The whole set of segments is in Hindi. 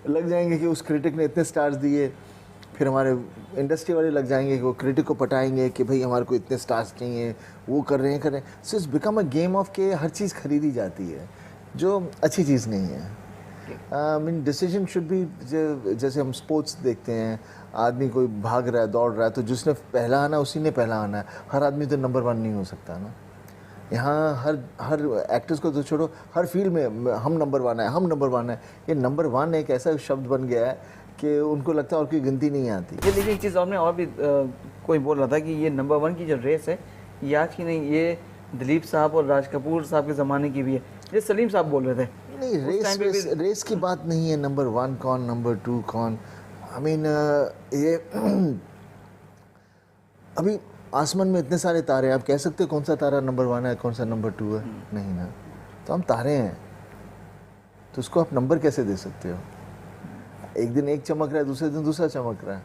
लग जाएंगे कि उस क्रिटिक ने इतने स्टार्स दिए, फिर हमारे इंडस्ट्री वाले लग जाएंगे कि वो क्रिटिक को पटाएंगे कि भाई हमारे को इतने स्टार्स चाहिए, वो कर रहे हैं। So it's become a game of के हर चीज़ खरीदी जाती है, जो अच्छी चीज़ नहीं है। I mean decision should be, जैसे हम स्पोर्ट्स देखते हैं, आदमी कोई भाग रहा है, दौड़ रहा है, तो जिसने पहला आना उसी ने पहला आना है। हर आदमी तो नंबर 1 नहीं हो सकता ना। यहाँ हर एक्टर्स को तो छोड़ो, हर फील्ड में हम नंबर 1 है, हम नंबर 1 है। ये नंबर 1 एक ऐसा शब्द बन गया है कि उनको लगता है और कोई गिनती नहीं आती। ये लेकिन एक चीज़ और में और भी कोई बोल रहा था कि ये नंबर 1 की जो रेस है ये आज की नहीं, ये दिलीप साहब और राज कपूर साहब के ज़माने की भी है। ये सलीम साहब बोल रहे थे। नहीं, रेस की बात नहीं है, नंबर 1 कौन, नंबर 2 कौन। आई मीन ये अभी आसमान में इतने सारे तारे हैं, आप कह सकते हो कौन सा तारा नंबर 1 है, कौन सा नंबर 2 है? नहीं ना। तो हम तारे हैं, तो उसको आप नंबर कैसे दे सकते हो? एक दिन एक चमक रहा है, दूसरे दिन दूसरा चमक रहा है,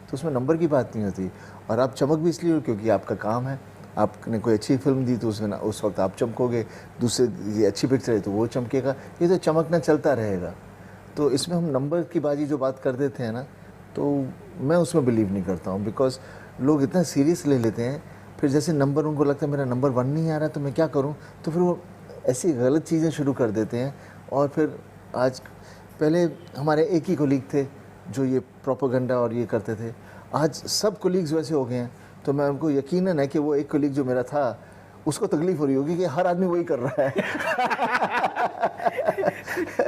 तो उसमें नंबर की बात नहीं होती। और आप चमक भी इसलिए हो क्योंकि आपका काम है। आपने कोई अच्छी फिल्म दी तो उसमें उस वक्त आप चमकोगे, दूसरे ये अच्छी पिक्चर है तो वो चमकेगा, ये तो चमकना चलता रहेगा। तो इसमें हम नंबर की बाजी जो बात कर देते हैं ना, तो मैं उसमें बिलीव नहीं करता हूँ। बिकॉज लोग इतना सीरियस ले लेते हैं, फिर जैसे नंबर उनको लगता है मेरा नंबर 1 नहीं आ रहा तो मैं क्या करूँ, तो फिर वो ऐसी गलत चीज़ें शुरू कर देते हैं। और फिर आज, पहले हमारे एक ही कोलीग थे जो ये प्रोपेगेंडा और ये करते थे, आज सब कोलीग्स वैसे हो गए हैं। तो मैं उनको यकीनन है कि वो एक कोलीग जो मेरा था उसको तकलीफ हो रही होगी कि हर आदमी वही कर रहा है।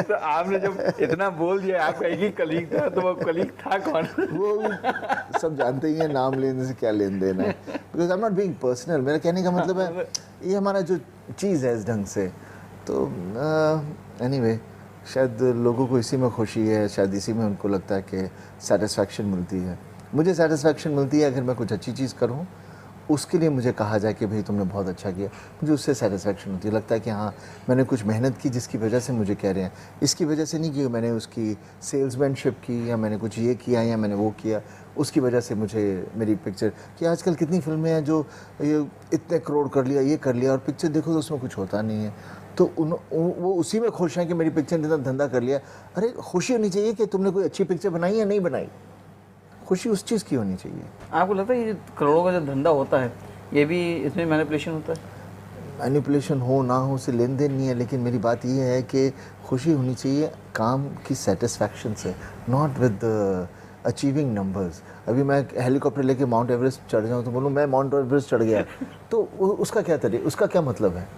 तो आपने जब इतना बोल दिया आपका एक ही कलीग था, तो वो कलीग था कौन? वो भी सब जानते ही हैं, नाम लेने से क्या लेन देन है। Because I am not being personal, मेरा कहने का मतलब है ये हमारा जो चीज़ है इस ढंग से। तो एनीवे शायद लोगों को इसी में खुशी है, शायद इसी में उनको लगता है कि सेटिस्फैक्शन मिलती है। मुझे सेटिस्फैक्शन मिलती है अगर मैं कुछ अच्छी चीज़ करूं, उसके लिए मुझे कहा जाए कि भाई तुमने बहुत अच्छा किया, मुझे उससे सेटिस्फैक्शन होती है। लगता है कि हाँ मैंने कुछ मेहनत की जिसकी वजह से मुझे कह रहे हैं। इसकी वजह से नहीं कि मैंने उसकी सेल्समैनशिप की या मैंने कुछ ये किया या मैंने वो किया, उसकी वजह से मुझे मेरी पिक्चर कि आजकल कितनी फिल्में हैं जो ये इतने करोड़ कर लिया, ये कर लिया, और पिक्चर देखो तो उसमें कुछ होता नहीं है। तो वो उसी में खुश हैं कि मेरी पिक्चर ने इतना धंधा कर लिया। अरे खुशी होनी चाहिए कि तुमने कोई अच्छी पिक्चर बनाई या नहीं बनाई, खुशी उस चीज़ की होनी चाहिए। आपको लगता है ये करोड़ों का जो धंधा होता है ये भी इसमें मैनिपुलेशन होता है? मैनिपुलेशन हो ना हो से लेन देन नहीं है, लेकिन मेरी बात ये है कि खुशी होनी चाहिए काम की सेटिस्फैक्शन से, नॉट विद अचीविंग नंबर्स। अभी मैं हेलीकॉप्टर लेके माउंट एवरेस्ट चढ़ जाऊँ तो बोलूँ मैं माउंट एवरेस्ट चढ़ गया, तो उसका क्या तरीका, उसका क्या मतलब है?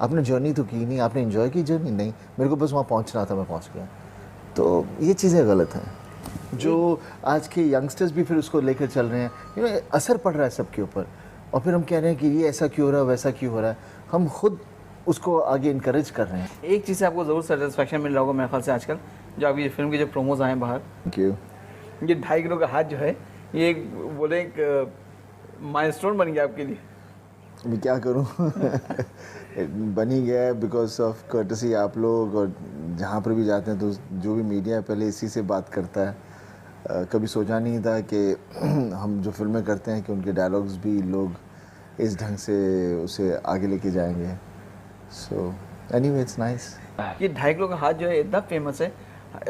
आपने जर्नी तो की नहीं, आपने एंजॉय की जर्नी नहीं, मेरे को बस वहाँ पहुँचना था, मैं पहुँच गया। तो ये चीज़ें गलत हैं जो आज के यंगस्टर्स भी फिर उसको लेकर चल रहे हैं। असर पड़ रहा है सबके ऊपर, और फिर हम कह रहे हैं कि ये ऐसा क्यों हो रहा है, वैसा क्यों हो रहा है। हम खुद उसको आगे इनकरेज कर रहे हैं। एक चीज़ से आपको ज़रूर सेटिस्फैक्शन मिल रहा होगा मेरे ख्याल से आजकल, जो आपकी ये फिल्म के जो प्रोमोज आए हैं बाहर, क्यों ये 2.5 किलो का हाथ जो है ये बोले एक माइलस्टोन बन गया आपके लिए। मैं क्या करूं? बन ही गया है बिकॉज ऑफ कर्टसी आप लोग, और जहाँ पर भी जाते हैं तो जो भी मीडिया है पहले इसी से बात करता है। कभी सोचा नहीं था कि हम जो फिल्में करते हैं कि उनके डायलॉग्स भी लोग इस ढंग से उसे आगे लेके जाएंगे। So anyway it's nice. ये 2.5 किलो का हाथ जो है इतना फेमस है,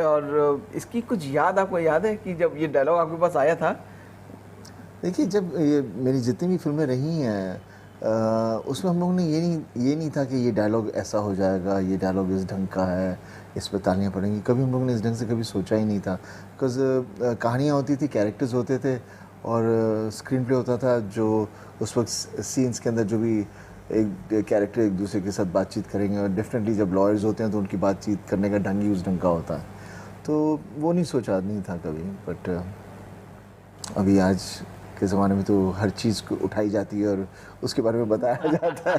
और इसकी कुछ याद आपको याद है कि जब ये डायलॉग आपके पास आया था? देखिए, जब ये मेरी जितनी भी फिल्में रही हैं उसमें हम लोगों ने ये नहीं था कि ये डायलॉग ऐसा हो जाएगा, ये डायलॉग इस ढंग का है, इस पर तालियां पड़ेंगी। कभी हम लोगों ने इस ढंग से कभी सोचा ही नहीं था। बिकॉज कहानियाँ होती थी, कैरेक्टर्स होते थे, और स्क्रीन प्ले होता था। जो उस वक्त सीन्स के अंदर जो भी एक कैरेक्टर एक दूसरे के साथ बातचीत करेंगे, और डेफिनेटली जब लॉयर्स होते हैं तो उनकी बातचीत करने का ढंग ही उस ढंग का होता है। तो वो नहीं सोचा नहीं था कभी। बट अभी आज के ज़माने में तो हर चीज़ को उठाई जाती है और उसके बारे में बताया जाता है।